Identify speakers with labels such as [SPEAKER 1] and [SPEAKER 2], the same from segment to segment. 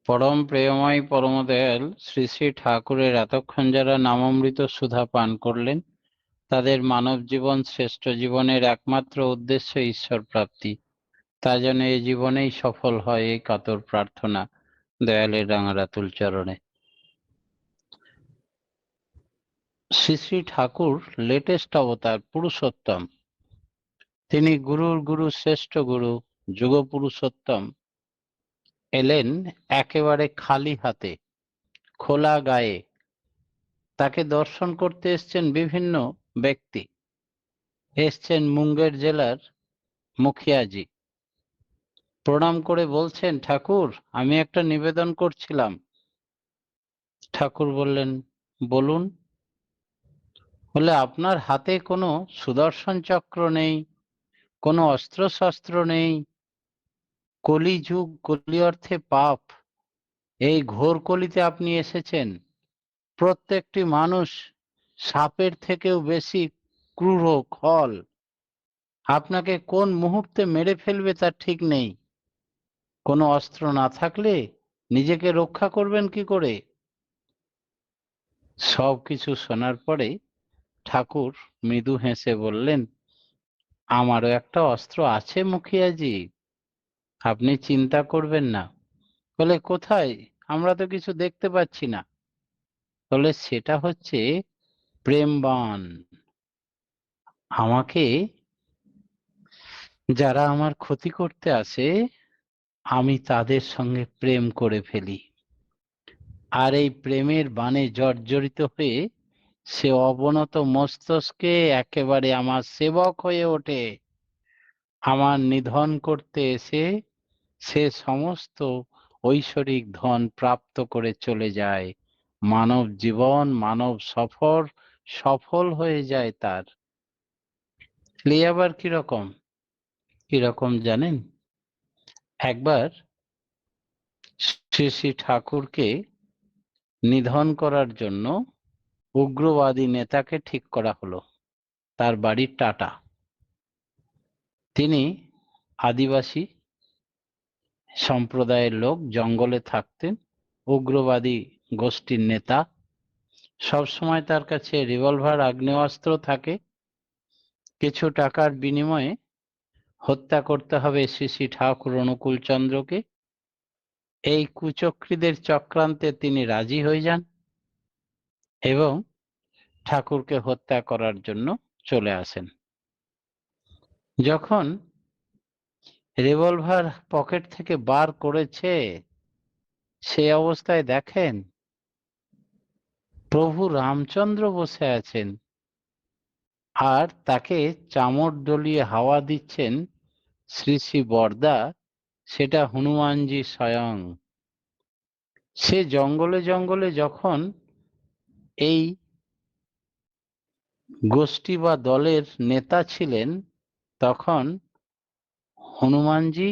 [SPEAKER 1] পরম প্রেমময় পরমদয়াল শ্রী শ্রী ঠাকুরের এতক্ষণ যারা নামামৃত সুধা পান করলেন, তাদের মানব জীবন শ্রেষ্ঠ জীবনের একমাত্র উদ্দেশ্য ঈশ্বর প্রাপ্তি। তা যেন এ জীবনেই সফল হয়, এই কাতর প্রার্থনা দয়ালের রাঙারাতুল চরণে। শ্রী শ্রী ঠাকুর লেটেস্ট অবতার পুরুষোত্তম। তিনি গুরুর গুরু, শ্রেষ্ঠ গুরু, যুগ পুরুষোত্তম এলেন একেবারে খালি হাতে, খোলা গায়ে। তাকে দর্শন করতে এসছেন বিভিন্ন ব্যক্তি। এসছেন মুঙ্গের জেলার মুখিয়াজি। প্রণাম করে বলছেন, ঠাকুর আমি একটা নিবেদন করছিলাম। ঠাকুর বললেন, বলুন। বলে, আপনার হাতে কোনো সুদর্শন চক্র নেই, কোনো অস্ত্রশস্ত্র নেই। কলিযুগ, কলি অর্থে পাপ, এই ঘোর কলিতে আপনি এসেছেন। প্রত্যেকটি মানুষ সাপের থেকেও বেশি ক্রূর, খল। আপনাকে কোন মুহূর্তে মেরে ফেলবে তার ঠিক নেই। কোনো অস্ত্র না থাকলে নিজেকে রক্ষা করবেন কি করে? সব কিছু শোনার পরে ঠাকুর মৃদু হেসে বললেন, আমারও একটা অস্ত্র আছে মুখিয়াজি, আপনি চিন্তা করবেন না। বলে, কোথায়? আমরা তো কিছু দেখতে পাচ্ছি না। বলে, সেটা হচ্ছে প্রেমবাণ। আমাকে যারা আমার ক্ষতি করতে আসে, আমি তাদের সঙ্গে প্রেম করে ফেলি। আর এই প্রেমের বাণে জর্জরিত হয়ে সে অবনত মস্তকে একেবারে আমার সেবক হয়ে ওঠে। আমার নিধন করতে এসে সে সমস্ত ঐশ্বরিক ধন প্রাপ্ত করে চলে যায়। মানব জীবন, মানব সফর সফল হয়ে যায় তার। আবার কিরকম কিরকম জানেন? একবার শ্রী শ্রী ঠাকুরকে নিধন করার জন্য উগ্রবাদী নেতাকে ঠিক করা হলো। তার বাড়ি টাটা। তিনি আদিবাসী সম্প্রদায়ের লোক, জঙ্গলে থাকতেন, উগ্রবাদী গোষ্ঠীর নেতা। সব সময় তার কাছে রিভলভার, আগ্নেয়াস্ত্র থাকে। কিছু টাকার বিনিময়ে হত্যা করতে হবে শ্রী শ্রী ঠাকুর অনুকূল চন্দ্রকে। এই কুচক্রীদের চক্রান্তে তিনি রাজি হয়ে যান এবং ঠাকুরকে হত্যা করার জন্য চলে আসেন। যখন রিভলভার পকেট থেকে বার করেছে, সেই অবস্থায় দেখেন প্রভু রামচন্দ্র বসে আছেন, আর তাকে চামর ডলিয়ে হাওয়া দিচ্ছেন শ্রী শ্রী বরদা, সেটা হনুমানজি স্বয়ং। সে জঙ্গলে জঙ্গলে যখন এই গোষ্ঠী বা দলের নেতা ছিলেন, তখন হনুমানজি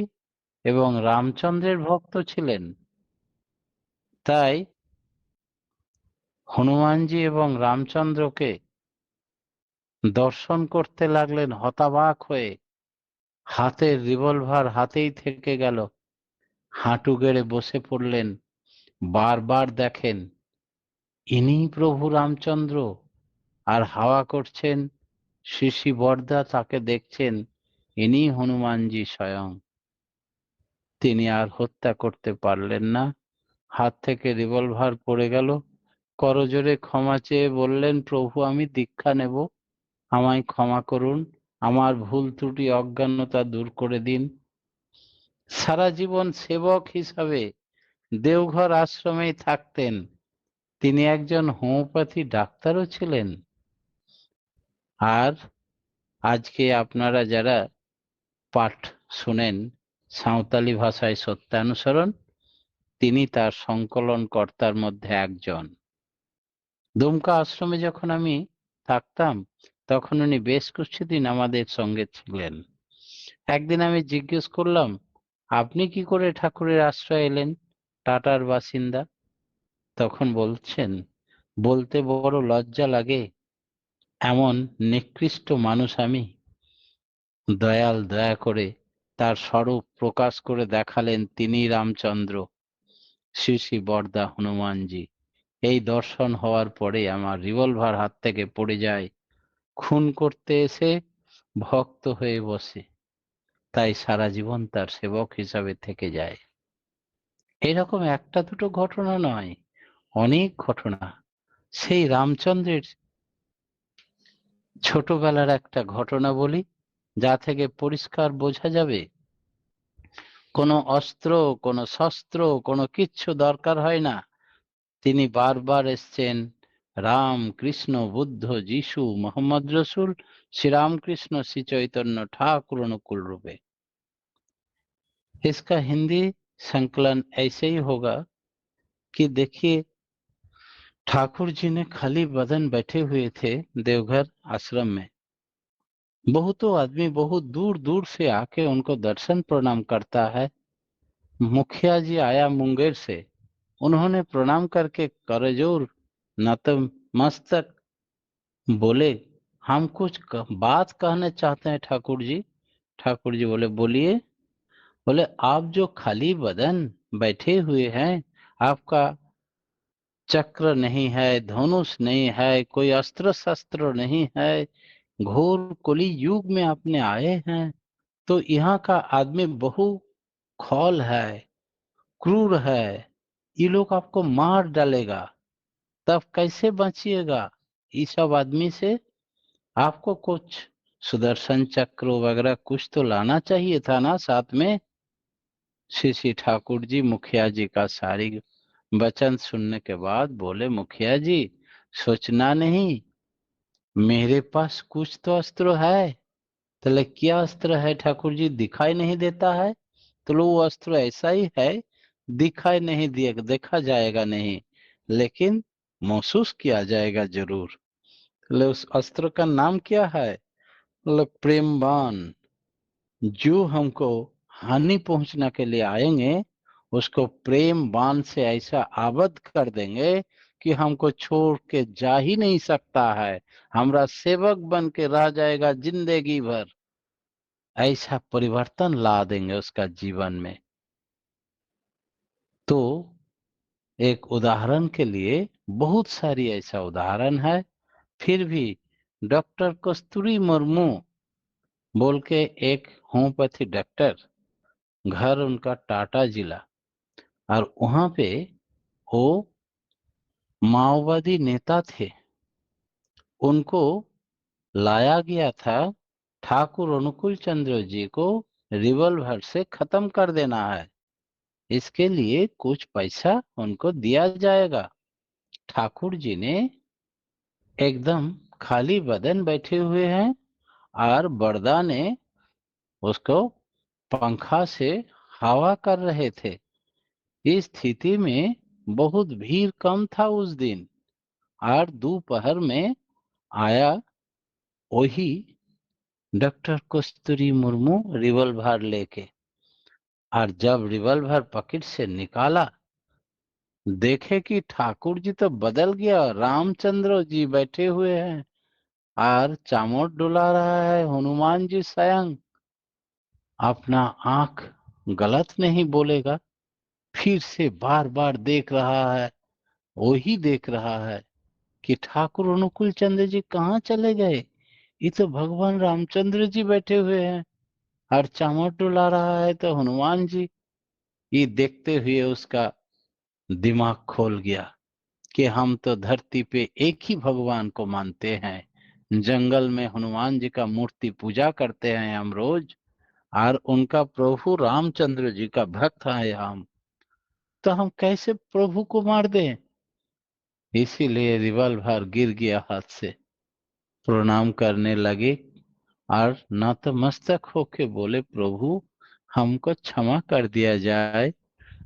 [SPEAKER 1] এবং রামচন্দ্রের ভক্ত ছিলেন। তাই হনুমানজি এবং রামচন্দ্রকে দর্শন করতে লাগলেন হতাবাক হয়ে। হাতের রিভলভার হাতেই থেকে গেল, হাঁটু গেড়ে বসে পড়লেন। বারবার দেখেন ইনি প্রভু রামচন্দ্র, আর হাওয়া করছেন শ্রী শ্রী বরদা, তাকে দেখছেন ইনি হনুমানজি স্বয়ং। তিনি আর হত্যা করতে পারলেন না। হাত থেকে রিভলভার পড়ে গেল। করজোরে ক্ষমা চেয়ে বললেন, প্রভু আমি দীক্ষা নেব, আমায় ক্ষমা করুন, আমার ভুল ত্রুটি অজ্ঞানতা দূর করে দিন। সারা জীবন সেবক হিসাবে দেওঘর আশ্রমেই থাকতেন। তিনি একজন হোমিওপ্যাথি ডাক্তারও ছিলেন। আর আজকে আপনারা যারা পাঠ শুনেন সাঁওতালি ভাষায় সত্যানুসরণ, তিনি তার সংকলন কর্তার মধ্যে একজন। দুমকা আশ্রমে যখন আমি থাকতাম, তখন উনি বেশ কিছুদিন আমাদের সঙ্গে ছিলেন। একদিন আমি জিজ্ঞেস করলাম, আপনি কি করে ঠাকুরের আশ্রয় এলেন, টাটার বাসিন্দা? তখন বলছেন, বলতে বড় লজ্জা লাগে, এমন নিকৃষ্ট মানুষ আমি। দয়াল দয়া করে তার স্বরূপ প্রকাশ করে দেখালেন, তিনি রামচন্দ্র। শ্রী শ্রী বরদা হনুমানজি। এই দর্শন হওয়ার পরে আমার রিভলভার হাত থেকে পড়ে যায়, খুন করতে এসে ভক্ত হয়ে বসে, তাই সারা জীবন তার সেবক হিসাবে থেকে যায়। এরকম একটা দুটো ঘটনা নয়, অনেক ঘটনা। সেই রামচন্দ্রের ছোটবেলার একটা ঘটনা বলি, যা থেকে পরিষ্কার বোঝা যাবে কোনো অস্ত্র, কোনো শস্ত্র, কোনো কিচ্ছু দরকার হয় না। তিনি বারবার এসছেন রাম, কৃষ্ণ, বুদ্ধ, যিশু, मोहम्मद रसूल, श्री रामकृष्ण, श्री चैतन्य ठाकुर अनुकूल रूपे। इसका हिंदी संकलन ऐसे ही होगा कि देखिए, ठाकुर जी ने खाली बदन बैठे हुए थे देवघर आश्रम में। बहुतों आदमी बहुत दूर दूर से आके उनको दर्शन प्रणाम करता है। मुखिया जी आया मुंगेर से, उन्होंने प्रणाम करके करजोर नतमस्तक बोले, हम कुछ बात कहना चाहते हैं ठाकुर जी। ठाकुर जी बोले, बोलिए। बोले, आप जो खाली बदन बैठे हुए हैं, आपका चक्र नहीं है, धनुष नहीं है, कोई अस्त्र शस्त्र नहीं है, घोर कली युग में आपने आए हैं, तो यहाँ का आदमी बहु खौल है, क्रूर है, ये लोग आपको मार डालेगा, तब कैसे बचिएगा इस सब आदमी से? आपको कुछ सुदर्शन चक्र वगैरह कुछ तो लाना चाहिए था ना साथ में। श्री श्री ठाकुर जी मुखिया जी का सारी वचन सुनने के बाद बोले, मुखिया जी सोचना नहीं, मेरे पास कुछ तो अस्त्र है। तो क्या अस्त्र है ठाकुर जी, दिखाई नहीं देता है? तो वो अस्त्र ऐसा ही है, दिखाई नहीं दिए देखा जाएगा नहीं, लेकिन महसूस किया जाएगा जरूर। उस अस्त्र का नाम क्या है? प्रेम बाण। जो हमको हानि पहुंचने के लिए आएंगे, उसको प्रेम बाण से ऐसा आबद्ध कर देंगे कि हमको छोड़ के जा ही नहीं सकता है, हमारा सेवक बन के रह जाएगा जिंदगी भर। ऐसा परिवर्तन ला देंगे उसका जीवन में। तो एक उदाहरण के लिए बहुत सारी ऐसा उदाहरण है। फिर भी डॉक्टर कस्तूरी मुर्मू बोल के एक होम्योपैथी डॉक्टर, घर उनका टाटा जिला, और वहां पे वो माओवादी नेता थे। उनको लाया गया था ठाकुर अनुकूल चंद्र जी को रिवॉल्वर से खत्म कर देना है, इसके लिए कुछ पैसा उनको दिया जाएगा। ठाकुर जी ने एकदम खाली बदन बैठे हुए हैं, और बरदा ने उसको पंखा से हवा कर रहे थे। इस स्थिति में बहुत भीड़ कम था उस दिन, और दोपहर में आया वही डॉक्टर कस्तूरी मुर्मू रिवॉल्वर लेके, और जब रिवॉल्वर पॉकेट से निकाला, देखे कि ठाकुर जी तो बदल गया, रामचंद्र जी बैठे हुए हैं और चामोट डुला रहा है हनुमान जी स्वयं। अपना आंख गलत नहीं बोलेगा, फिर से बार बार देख रहा है, वही देख रहा है कि ठाकुर अनुकूल चंद्र जी कहाँ चले गए, ये तो भगवान रामचंद्र जी बैठे हुए हैं, और चामट डुला रहा है तो हनुमान जी। ये देखते हुए उसका दिमाग खोल गया कि हम तो धरती पे एक ही भगवान को मानते हैं, जंगल में हनुमान जी का मूर्ति पूजा करते हैं हम रोज, और उनका प्रभु रामचंद्र जी का भक्त है हम, तो हम कैसे प्रभु को मार दें? इसीलिए रिवॉल्वर गिर गया हाथ से, प्रणाम करने लगे और नतमस्तक होके बोले, प्रभु हमको क्षमा कर दिया जाए,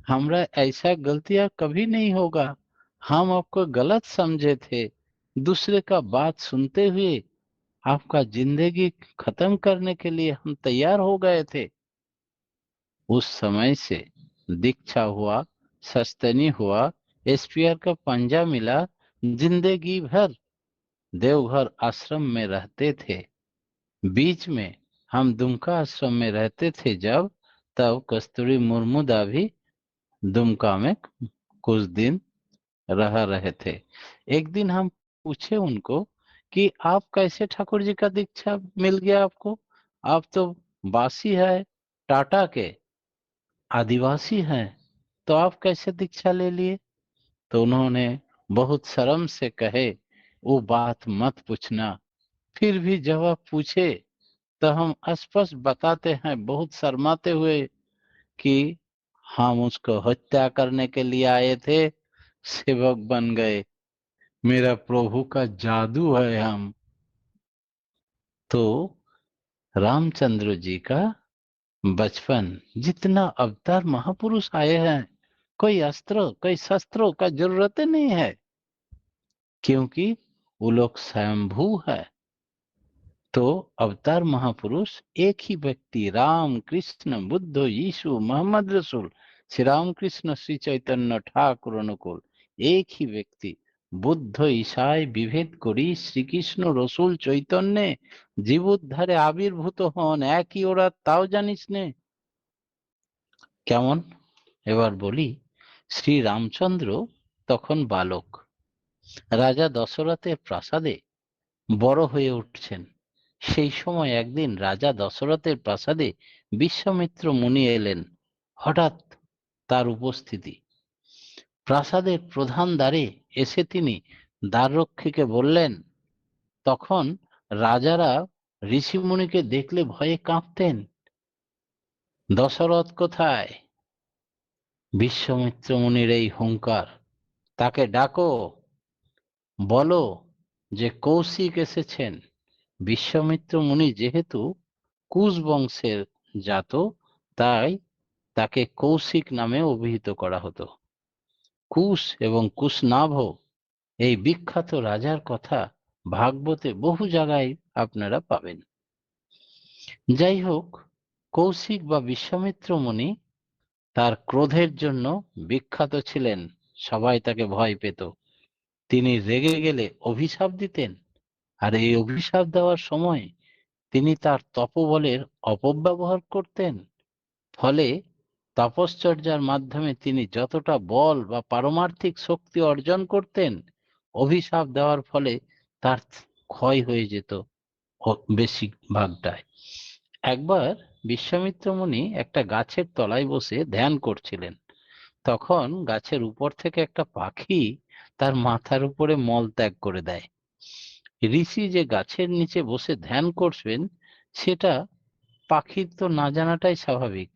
[SPEAKER 1] हमरा ऐसा गलतियां कभी नहीं होगा, हम आपको गलत समझे थे, दूसरे का बात सुनते हुए आपका जिंदगी खत्म करने के लिए हम तैयार हो गए थे। उस समय से दीक्षा हुआ, सस्तनी हुआ, एसपीआर का पंजा मिला, जिंदगी भर देवघर आश्रम में रहते थे। बीच में हम दुमका आश्रम में रहते थे जब, तब कस्तूरी मुर्मू दा भी दुमका में कुछ दिन रह रहे थे। एक दिन हम पूछे उनको कि आप कैसे ठाकुर जी का दीक्षा मिल गया आपको, आप तो बासी है, टाटा के आदिवासी हैं, तो आप कैसे दीक्षा ले लिए? तो उन्होंने बहुत शर्म से कहे, वो बात मत पूछना। फिर भी जब आप पूछे तो हम स्पष्ट बताते हैं बहुत शर्माते हुए कि हम उसको हत्या करने के लिए आए थे, सेवक बन गए, मेरा प्रभु का जादू है हम। तो रामचंद्र जी का बचपन, जितना अवतार महापुरुष आए हैं, कोई अस्त्र कोई शस्त्रों का जरूरत ही नहीं है, क्योंकि वो लोग स्वयंभू है। तो अवतार महापुरुष एक ही व्यक्ति, राम कृष्ण बुद्ध यीशु मोहम्मद रसूल, श्री राम कृष्ण श्री चैतन्य ठाकुर अनुकूल, एक ही व्यक्ति। বুদ্ধ ঈশায় বিভেদ করি শ্রীকৃষ্ণ রসুল চৈতন্যে জীবোদ্ধারে আবির্ভূত হন একই ওরা, তাও জানিস নে? কেমন? এবার বলি, শ্রী রামচন্দ্র তখন বালক, রাজা দশরথের প্রাসাদে বড় হয়ে উঠছেন। সেই সময় একদিন রাজা দশরথের প্রাসাদে বিশ্বামিত্র মুনি এলেন। হঠাৎ তার উপস্থিতি, প্রাসাদের প্রধান দ্বারে এসে তিনি দ্বাররক্ষীকে বললেন, তখন রাজারা ঋষিমুনিকে দেখলে ভয়ে কাঁপতেন, দশরথ কোথায়? বিশ্বামিত্র মুনির এই হুঙ্কার, তাকে ডাকো, বলো যে কৌশিক এসেছেন। বিশ্বামিত্র মুনি যেহেতু কুশ বংশের জাত, তাই তাকে কৌশিক নামে অভিহিত করা হতো। কুশ এবং কুশনাভ এই বিখ্যাত রাজার কথা ভাগবতে বহু জায়গায় আপনারা পাবেন। যাই হোক, কৌশিক বা বিশ্বামিত্র মুনি তার ক্রোধের জন্য বিখ্যাত ছিলেন, সবাই তাকে ভয় পেত। তিনি রেগে গেলে অভিশাপ দিতেন, আর এই অভিশাপ দেওয়ার সময় তিনি তার তপবলের অপব্যবহার করতেন। ফলে তপশ্চর্যার মাধ্যমে তিনি যতটা বল বা পারমার্থিক শক্তি অর্জন করতেন, অভিশাপ দেওয়ার ফলে তার ক্ষয় হয়ে যেত বেশিরভাগটাই। একবার বিশ্বামিত্র মুনি একটা গাছের তলায় বসে ধ্যান করছিলেন। তখন গাছের উপর থেকে একটা পাখি তার মাথার উপরে মল ত্যাগ করে দেয়। ঋষি যে গাছের নিচে বসে ধ্যান করবেন, সেটা পাখির তো না জানাটাই স্বাভাবিক।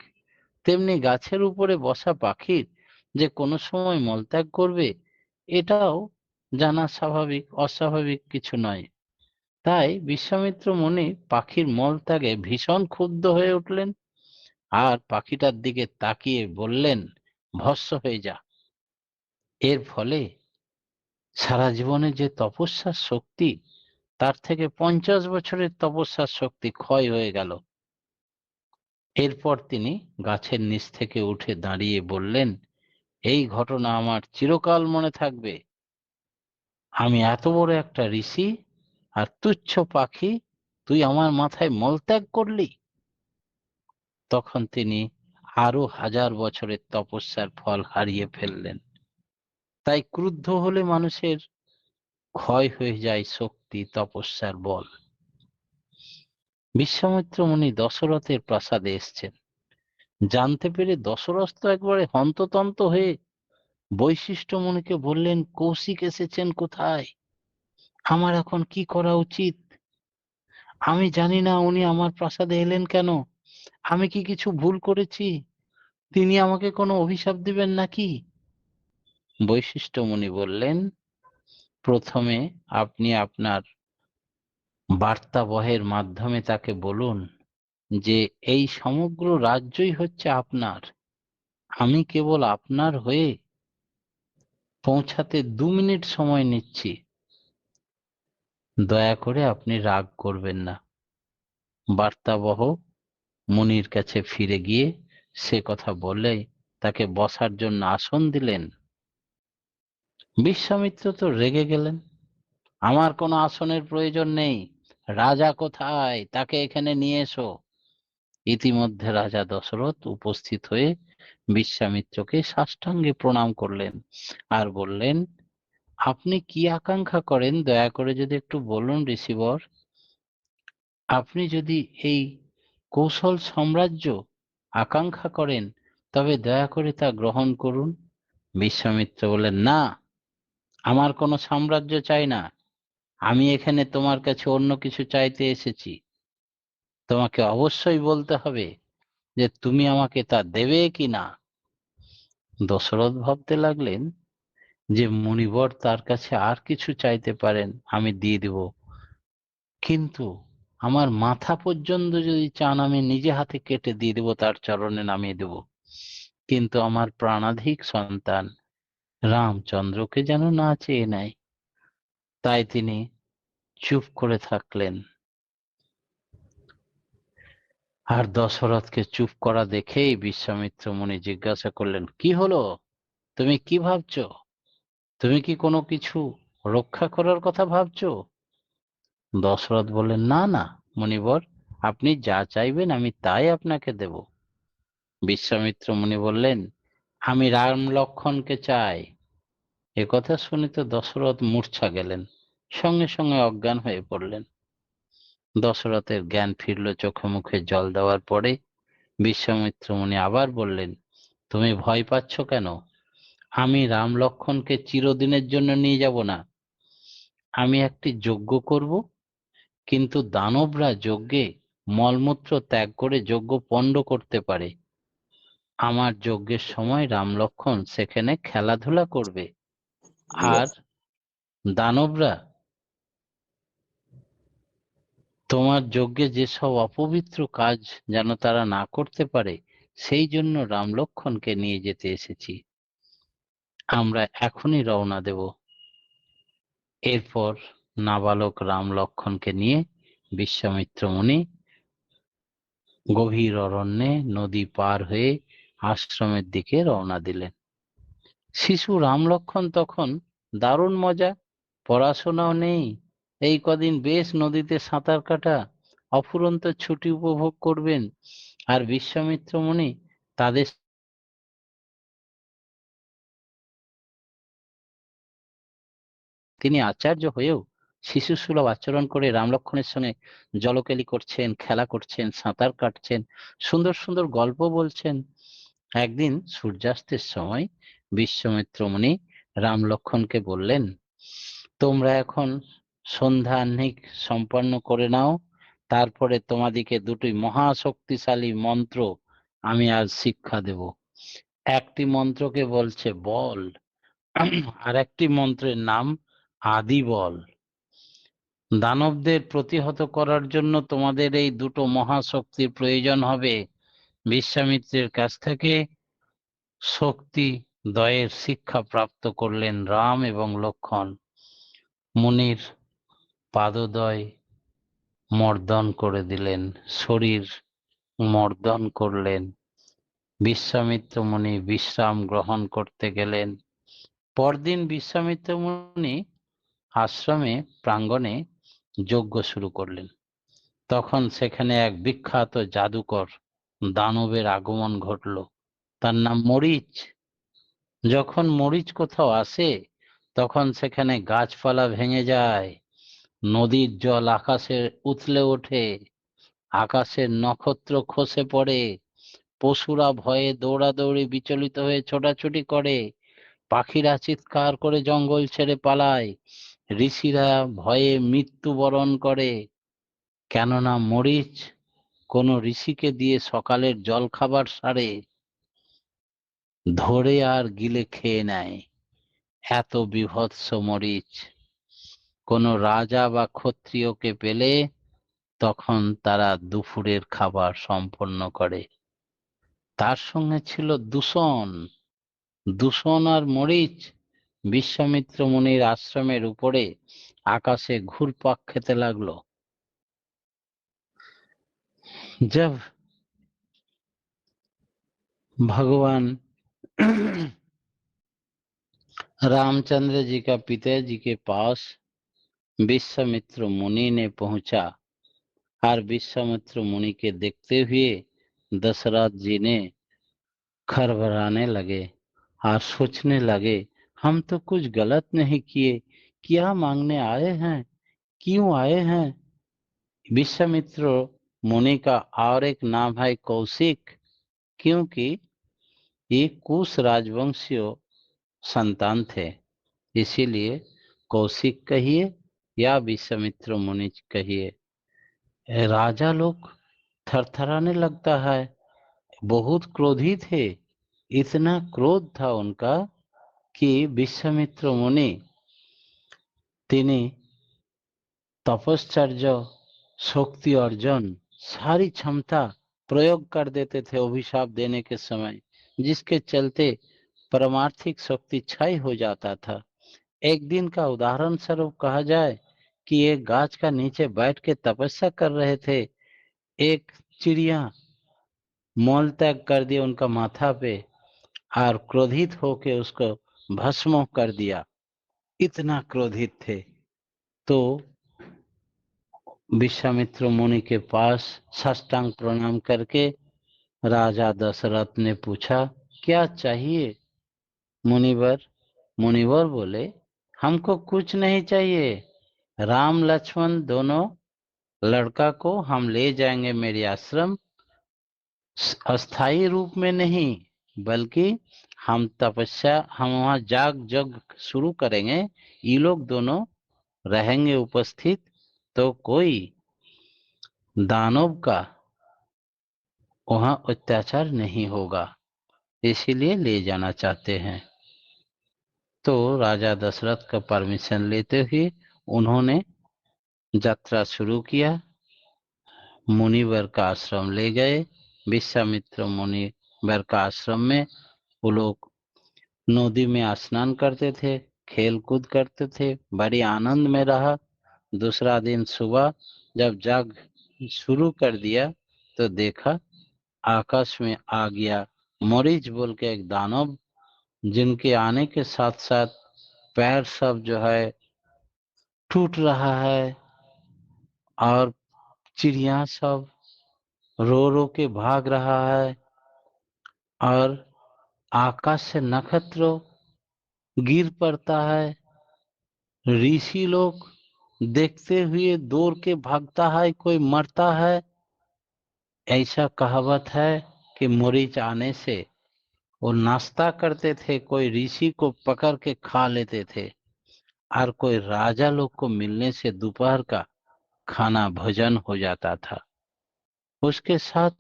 [SPEAKER 1] তেমনি গাছের উপরে বসা পাখির যে কোনো সময় মলত্যাগ করবে, এটাও জানা স্বাভাবিক, অস্বাভাবিক কিছু নয়। তাই বিশ্বামিত্র মুনি পাখির মলত্যাগে ভীষণ ক্ষুব্ধ হয়ে উঠলেন, আর পাখিটার দিকে তাকিয়ে বললেন, ভস্ম হয়ে যা। এর ফলে সারা জীবনে যে তপস্যার শক্তি, তার থেকে 50 বছরের তপস্যার শক্তি ক্ষয় হয়ে গেল। এরপর তিনি গাছের নিচ থেকে উঠে দাঁড়িয়ে বললেন, এই ঘটনা আমার চিরকাল মনে থাকবে। আমি এত বড় একটা ঋষি, আর তুচ্ছ পাখি তুই আমার মাথায় মলত্যাগ করলি। তখন তিনি আরো 1000 বছরের তপস্যার ফল হারিয়ে ফেললেন। তাই ক্রুদ্ধ হলে মানুষের ক্ষয় হয়ে যায় শক্তি, তপস্যার বল। বিশ্বামিত্র মুনি দশরথের প্রাসাদে এসছেন জানতে পেরে দশরথ তো একবারে হন্ততন্ত হয়ে বৈশিষ্ট্য মুনিকে বললেন, কৌশিক এসেছেন কোথায়? আমার এখন কি করা উচিত? আমি জানি না উনি আমার প্রাসাদে এলেন কেন। আমি কি কিছু ভুল করেছি? তিনি আমাকে কোনো অভিশাপ দিবেন নাকি? বৈশিষ্ট্য মুনি বললেন, প্রথমে আপনি আপনার বার্তাবহের মাধ্যমে তাকে বলুন যে এই সমগ্র রাজ্যই হচ্ছে আপনার। আমি কেবল আপনার হয়ে পৌঁছাতে 2 মিনিট সময় নিচ্ছি। দয়া করে আপনি রাগ করবেন না। বার্তাবহ মুনির কাছে ফিরে গিয়ে সে কথা বলে তাকে বসার জন্য আসন দিলেন। বিশ্বামিত্র তো রেগে গেলেন, আমার কোনো আসনের প্রয়োজন নেই, রাজা কোথায়, তাকে এখানে নিয়ে এসো। ইতিমধ্যে রাজা দশরথ উপস্থিত হয়ে বিশ্বামিত্রকে সাষ্টাঙ্গে প্রণাম করলেন আর বললেন, আপনি কি আকাঙ্ক্ষা করেন দয়া করে যদি একটু বলুন ঋষিবর। আপনি যদি এই কৌশল সাম্রাজ্য আকাঙ্ক্ষা করেন তবে দয়া করে তা গ্রহণ করুন। বিশ্বামিত্র বললেন, না, আমার কোনো সাম্রাজ্য চাই না, আমি এখানে তোমার কাছে অন্য কিছু চাইতে এসেছি। তোমাকে অবশ্যই বলতে হবে যে তুমি আমাকে তা দেবে কি না। দশরথ ভাবতে লাগলেন যে মুনিবর তার কাছে আর কিছু চাইতে পারেন, আমি দিয়ে দেব, কিন্তু আমার মাথা পর্যন্ত যদি চান আমি নিজে হাতে কেটে দিয়ে দেব, তার চরণে নামিয়ে দেব, কিন্তু আমার প্রাণাধিক সন্তান রামচন্দ্রকে যেন না চেয়ে নেয়। তাই তিনি চুপ করে থাকলেন। আর দশরথকে চুপ করা দেখেই বিশ্বামিত্র মুনি জিজ্ঞাসা করলেন, কি হলো, তুমি কি ভাবছো? তুমি কি কোনো কিছু রক্ষা করার কথা ভাবছো? দশরথ বললেন, না না মুনিবর, আপনি যা চাইবেন আমি তাই আপনাকে দেব। বিশ্বামিত্র মুনি বললেন, আমি রাম লক্ষ্মণকে চাই। একথা শুনে তো দশরথ মূর্ছা গেলেন, সঙ্গে সঙ্গে অজ্ঞান হয়ে পড়লেন। দশরথের জ্ঞান ফিরল, চোখে মুখে জল দেওয়ার পরে বিশ্বামিত্র মুনি আবার বললেন, তুমি ভয় পাচ্ছ কেন? আমি রাম লক্ষ্মণকে চিরদিনের জন্য নিয়ে যাব না। আমি একটি যজ্ঞ করব, কিন্তু দানবরা যজ্ঞে মলমূত্র ত্যাগ করে যজ্ঞ পণ্ড করতে পারে। আমার যজ্ঞের সময় রাম লক্ষ্মণ সেখানে খেলাধুলা করবে, আর দানবরা তোমার যজ্ঞে যেসব অপবিত্র কাজ যেন তারা না করতে পারে, সেই জন্য রাম লক্ষ্মণকে নিয়ে যেতে এসেছি। আমরা এখনই রওনা দেব। এরপর নাবালক রাম লক্ষ্মণকে নিয়ে বিশ্বামিত্র মুনি গভীর অরণ্যে নদী পার হয়ে আশ্রমের দিকে রওনা দিলেন। শিশু রাম লক্ষ্মণ তখন দারুণ মজা, পড়াশোনাও নেই, এই কদিন বেশ নদীতে সাঁতার কাটা, অফুরন্ত ছুটি উপভোগ করবেন। আর বিশ্বামিত্র মুনি তাদের তিনি আচার্য হয়েও শিশু সুলভ আচরণ করে রাম লক্ষ্মণের সঙ্গে জলকেলি করছেন, খেলা করছেন, সাঁতার কাটছেন, সুন্দর সুন্দর গল্প বলছেন। একদিন সূর্যাস্তের সময় বিশ্বামিত্র মুনি রাম লক্ষ্মণকে বললেন, তোমরা এখন সন্ধ্যাহ্নিক সম্পন্ন করে নাও, তারপরে তোমাদিকে দুটি মহাশক্তিশালী মন্ত্র আমি আজ শিক্ষা দেব। একটি মন্ত্রকে বলছে বল, আর একটি মন্ত্রের নাম আদি বল। দানবদের প্রতিহত করার জন্য তোমাদের এই দুটো মহাশক্তির প্রয়োজন হবে। বিশ্বামিত্রের কাছ থেকে শক্তি দ্বয়ের শিক্ষা প্রাপ্ত করলেন রাম এবং লক্ষ্মণ। মুনির পাদদ্বয় মর্দন করে দিলেন, শরীর মর্দন করলেন। বিশ্বামিত্র মুনি বিশ্রাম গ্রহণ করতে গেলেন। পরদিন বিশ্বামিত্র মুনি আশ্রমে প্রাঙ্গণে যজ্ঞ শুরু করলেন। তখন সেখানে এক বিখ্যাত জাদুকর দানবের আগমন ঘটল। তার নাম মরিচ। যখন মরিচ কোথাও আসে তখন সেখানে গাছপালা ভেঙে যায়, নদীর জল আকাশে উথলে ওঠে, আকাশের নক্ষত্র খসে পড়ে, পশুরা ভয়ে দৌড়াদৌড়ি বিচলিত হয়ে ছোটাছুটি করে, পাখিরা চিৎকার করে জঙ্গল ছেড়ে পালায়, ঋষিরা ভয়ে মৃত্যুবরণ করে। কেননা মরিচ কোনো ঋষিকে দিয়ে সকালের জল খাবার সারে, ধরে আর গিলে খেয়ে নেয়। এত বীভৎস মরিচ কোনো রাজা বা ক্ষত্রিয়কে পেলে তখন তারা দুপুরের খাবার সম্পন্ন করে। তার সঙ্গে ছিল দূষণ। দূষণ আর মরিচ বিশ্বামিত্র মুনির আশ্রমের উপরে আকাশে ঘুরপাক খেতে লাগলো। जब भगवान रामचंद्र जी का पिताजी के पास विश्वामित्र मुनि ने पहुंचा, और विश्वामित्र मुनि के देखते हुए दशरथ जी ने खरबराने लगे और सोचने लगे, हम तो कुछ गलत नहीं किए, क्या मांगने आए हैं, क्यों आए हैं। विश्वामित्र मुनि का और एक नाम है कौशिक, क्योंकि ये कुश राजवंशियों संतान थे, इसीलिए कौशिक कहिए या विश्वामित्र मुनि कहिए। राजा लोग थरथराने लगता है, बहुत क्रोधी थे। इतना क्रोध था उनका कि विश्वामित्र मुनि তিনি तपश्चर्य, शक्ति अर्जन, सारी क्षमता प्रयोग कर देते थे अभिशाप देने के समय, जिसके चलते परमार्थिक शक्ति क्षय हो जाता था। एक दिन का उदाहरण स्वरूप कहा जाए कि एक गाछ का नीचे बैठ के तपस्या कर रहे थे, एक चिड़िया मौल त्याग कर दिया उनका माथा पे और क्रोधित होके उसको भस्म कर दिया, इतना क्रोधित थे। तो विश्वामित्र मुनि के पास साष्टांग प्रणाम करके राजा दशरथ ने पूछा, क्या चाहिए मुनिवर। मुनिवर बोले, हमको कुछ नहीं चाहिए, राम लक्ष्मण दोनों लड़का को हम ले जाएंगे मेरे आश्रम, अस्थाई रूप में नहीं, बल्कि हम वहाँ जाग जग शुरू करेंगे, ये लोग दोनों रहेंगे उपस्थित, तो कोई दानव का वहाँ अत्याचार नहीं होगा, इसीलिए ले जाना चाहते हैं। तो राजा दशरथ का परमिशन लेते हुए उन्होंने यात्रा शुरू किया, मुनिवर का आश्रम ले गए। विश्वामित्र मुनिवर का आश्रम में वो लोग नदी में स्नान करते थे, खेल कूद करते थे, बड़ी आनंद में रहा। दूसरा दिन सुबह जब जग शुरू कर दिया तो देखा आकाश में आ गया मरीच बोल के एक दानव, जिनके आने के साथ साथ पैर सब जो है टूट रहा है और चिड़िया सब रो रो के भाग रहा है और आकाश से नक्षत्र गिर पड़ता है। ऋषि लोग देखते हुए दौड़ के भागता है, कोई मरता है। ऐसा कहावत है कि मरीच आने से वो नाश्ता करते थे, कोई ऋषि को पकड़ के खा लेते थे और कोई राजा लोग को मिलने से दोपहर का खाना भोजन हो जाता था। उसके साथ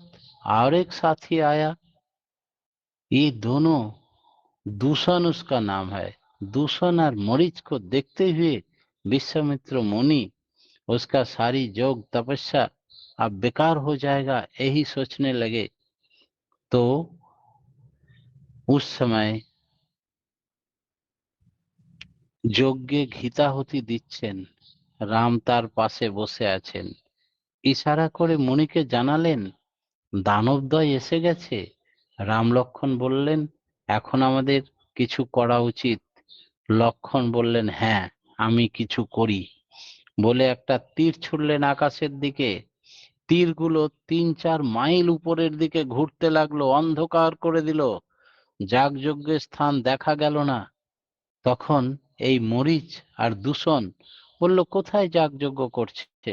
[SPEAKER 1] और एक साथी आया, ये दोनों दूषण उसका नाम है। दूषण और मरीच को देखते हुए विश्वामित्र मुनि उसका सारी योग तपस्या अब बेकार हो जाएगा यही सोचने लगे। तो उस समय যজ্ঞে ঘৃতাহুতি দিচ্ছেন, রাম তার পাশে বসে আছেন, ইশারা করে মুনিকে জানালেন দানবদ্বয় এসে গেছে। রাম লক্ষ্মণ বললেন, এখন আমাদের কিছু করা উচিত। লক্ষ্মণ বললেন, হ্যাঁ, আমি কিছু করি বলে একটা তীর ছুড়লেন আকাশের দিকে। তীরগুলো ৩-৪ মাইল উপরের দিকে ঘুরতে লাগলো, অন্ধকার করে দিল, যাগযজ্ঞের স্থান দেখা গেল না। তখন এই মরিচ আর দূষণ বলল, কোথায় যাগযজ্ঞ করছে,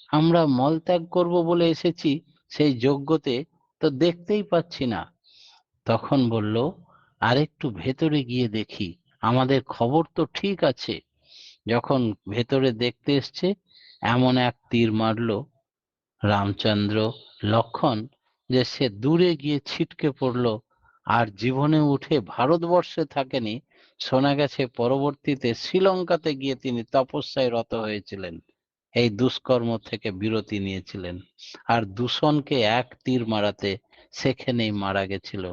[SPEAKER 1] আমরা মলত্যাগ করব বলে এসেছি, সেই যজ্ঞতে তো দেখতেই পাচ্ছি না। তখন বলল, আরেকটু ভেতরে গিয়ে দেখি, আমাদের খবর তো ঠিক আছে। যখন ভেতরে দেখতে এসছে, এমন এক তীর মারলো রামচন্দ্র লক্ষণ যে সে দূরে গিয়ে ছিটকে পড়লো আর জীবনে উঠে ভারতবর্ষে থাকেনি। শোনা গেছে পরবর্তীতে শ্রীলঙ্কাতে গিয়ে তিনি তপস্যায় রত হয়েছিলেন, এই দুষ্কর্ম থেকে বিরতি নিয়েছিলেন। আর দূষণকে এক তীর মারাতে সেখানেই মারা গেছিল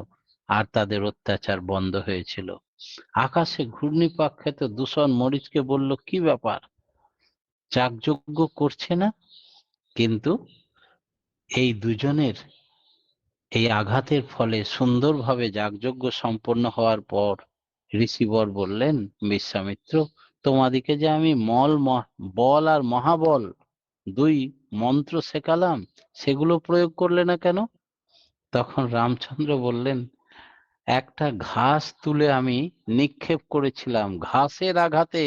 [SPEAKER 1] আর তাদের অত্যাচার বন্ধ হয়েছিল। আকাশে ঘূর্ণিপাক খেত দূষণ মরিচকে বলল, কি ব্যাপার, যাগযজ্ঞ করছে না? কিন্তু এই দুজনের এই আঘাতের ফলে সুন্দরভাবে যাগযজ্ঞ সম্পন্ন হওয়ার পর ঋষিবর বললেন, বিশ্বামিত্র, তোমাদিকে যে আমি বল আর মহাবল দুই মন্ত্র শেখালাম, সেগুলো প্রয়োগ করলে না কেন? তখন রামচন্দ্র বললেন, একটা ঘাস তুলে আমি নিক্ষেপ করেছিলাম, ঘাসের আঘাতে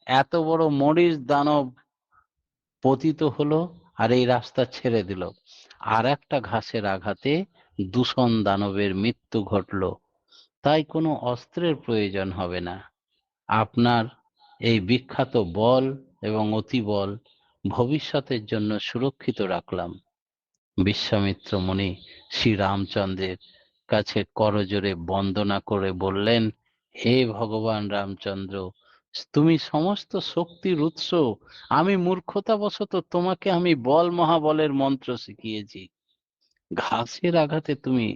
[SPEAKER 1] এত বড় মরিচ দানব পতিত হলো আর এই রাস্তা ছেড়ে দিল। আর একটা ঘাসের আঘাতে দূষণ দানবের মৃত্যু ঘটলো। তাই কোনো অস্ত্রের প্রয়োজন হবে না। আপনার এই বিখ্যাত বল এবং অতিবল ভবিষ্যতের জন্য সুরক্ষিত রাখলাম। বিশ্বামিত্র মুনি শ্রীরামচন্দ্রের কাছে করজোড়ে বন্দনা করে বললেন, হে ভগবান রামচন্দ্র, তুমি সমস্ত শক্তির উৎস। আমি মূর্খতাবশত তোমাকে আমি বল মহাবলের মন্ত্র শিখিয়েছি। ঘাসের আঘাতে তুমি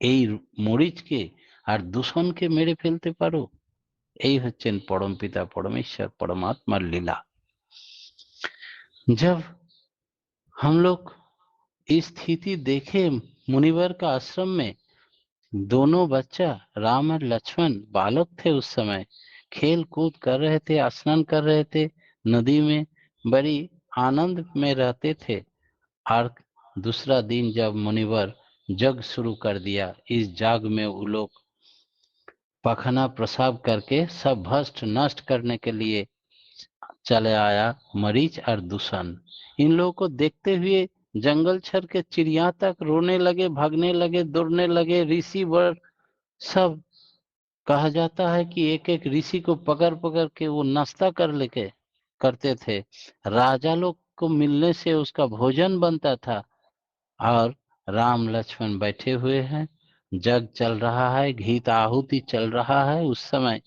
[SPEAKER 1] এই মরিচকে আর দূষণকে মেরে ফেলতে পারো। এই হচ্ছেন परमपिता परमेश्वर परमात्मार लीला। जब हम लोग इस स्थिति देखे मुनिवर का आश्रम में, दोनों बच्चा राम और लक्ष्मण बालक थे, उस समय खेल कूद कर रहे थे, स्नान कर रहे थे नदी में, बड़ी आनंद में रहते थे। और दूसरा दिन जब मुनिवर जग शुरू कर दिया, इस जाग में वो लोग पखना प्रसाव करके सब भ्रष्ट नष्ट करने के लिए चले आया मरीच और दूषण। इन लोगों को देखते हुए जंगल छर के चिड़िया तक रोने लगे, भागने लगे, दौड़ने लगे। ऋषि वर सब, कहा जाता है कि एक एक ऋषि को पकड़ पकड़ के वो नाश्ता कर लेके करते थे। राजा लोग को मिलने से उसका भोजन बनता था। और राम लक्ष्मण बैठे हुए हैं, जग चल रहा है, घी का आहुति चल रहा है। उस समय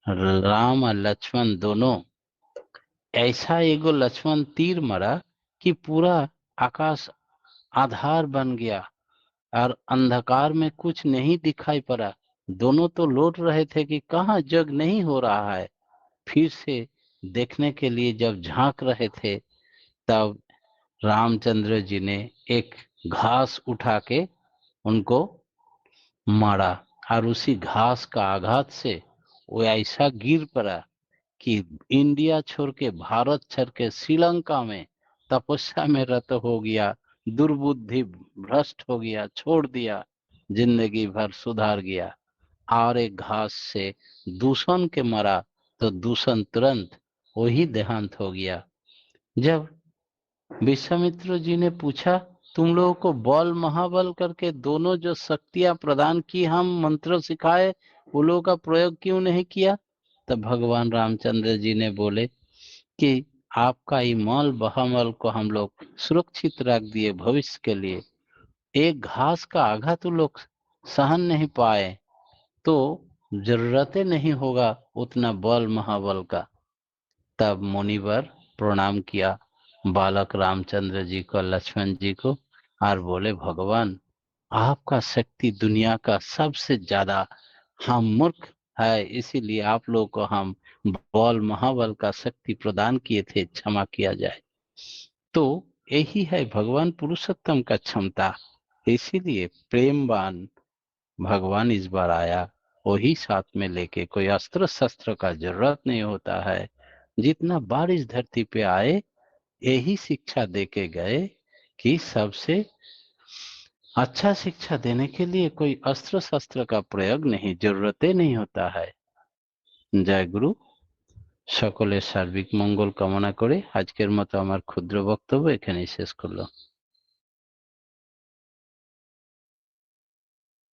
[SPEAKER 1] राम और लक्ष्मण दोनों, ऐसा एगो लक्ष्मण तीर मरा कि पूरा आकाश आधार बन गया और अंधकार में कुछ नहीं दिखाई पड़ा। दोनों तो लौट रहे थे कि कहाँ जग नहीं हो रहा है। फिर से देखने के लिए जब झांक रहे थे, तब रामचंद्र जी ने एक घास उठा के उनको मारा। और उसी घास का आघात से वो ऐसा गिर पड़ा कि इंडिया छोड़ के, भारत छोड़ के श्रीलंका में तपस्या में रत हो गया। दुर्बुद्धि भ्रष्ट हो गया, छोड़ दिया, जिंदगी भर सुधार गया। और एक घास से दूषण के मरा तो दूषण तुरंत वही देहांत हो गया। जब विश्वामित्र जी ने पूछा, तुम लोगों को बल महाबल करके दोनों जो शक्तियां प्रदान की, हम मंत्र सिखाए, वो लोगों का प्रयोग क्यों नहीं किया? तब भगवान रामचंद्र जी ने बोले कि आपका ये मल बहामल को हम लोग सुरक्षित रख दिए भविष्य के लिए। एक घास का आघात वो लोग सहन नहीं पाए तो जरूरत नहीं होगा उतना बल महाबल का। तब मुनिवर प्रणाम किया बालक रामचंद्र जी को, लक्ष्मण जी को, और बोले, भगवान आपका शक्ति दुनिया का सबसे ज्यादा, हम मूर्ख है इसीलिए आप लोगों को हम बल महाबल का शक्ति प्रदान किए थे, क्षमा किया जाए। तो यही है भगवान पुरुषोत्तम का क्षमता। इसीलिए प्रेमवान भगवान इस बार आया, वही साथ में लेके, कोई अस्त्र शस्त्र का जरूरत नहीं होता है। जितना बार इस धरती पे आए, यही शिक्षा देके गए कि सबसे अच्छा शिक्षा देने के लिए कोई अस्त्र शस्त्र का प्रयोग नहीं, जरूरत नहीं होता है। जय गुरु। সকলের সার্বিক মঙ্গল কামনা করে আজকের মতো আমার ক্ষুদ্র বক্তব্য এখানেই শেষ করলাম।